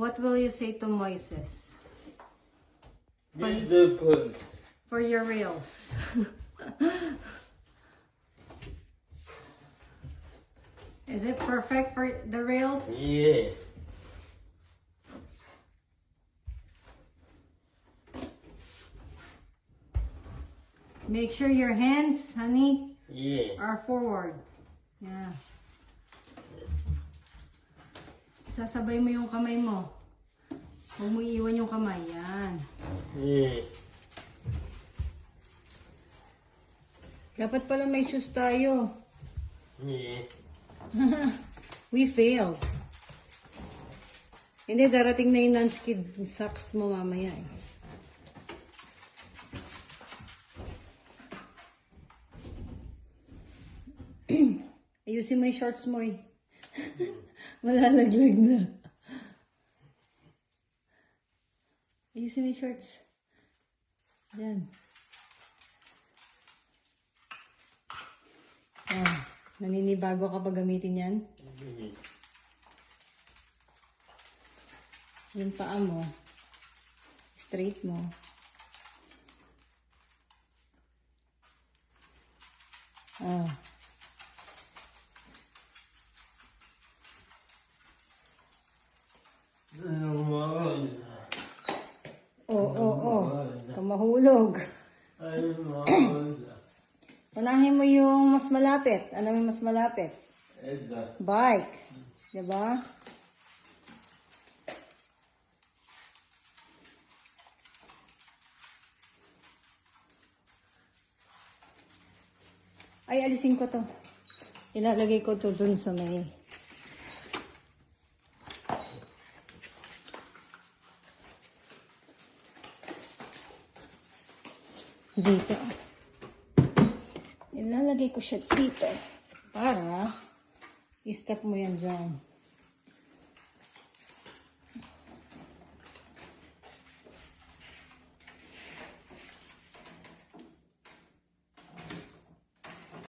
What will you say to Moises? Beautiful. For your reels. Is it perfect for the reels? Yeah. Make sure your hands, honey, Yeah. are forward. Yeah. Sasabay mo yung kamay mo. Huwag mo iiwan yung kamay. Yan. Yeah. Dapat pala may shoes tayo. Yeah. We failed. Hindi, darating na yung non-skid socks mo mamaya eh. Ayusin mo yung shorts mo eh. Malalaglag na. Ayusin mo yung shorts. Yan. Ah, naninibago kapag gamitin yan. Yung paa mo. Straight mo. Ah. Kamahulog. Unahin mo yung mas malapit. Ano yung mas malapit? Bike. Diba? Ay, alisin ko to. Ilalagay ko to dun sa may... Dito. Ilalagay ko siya dito para i-step mo yan dyan.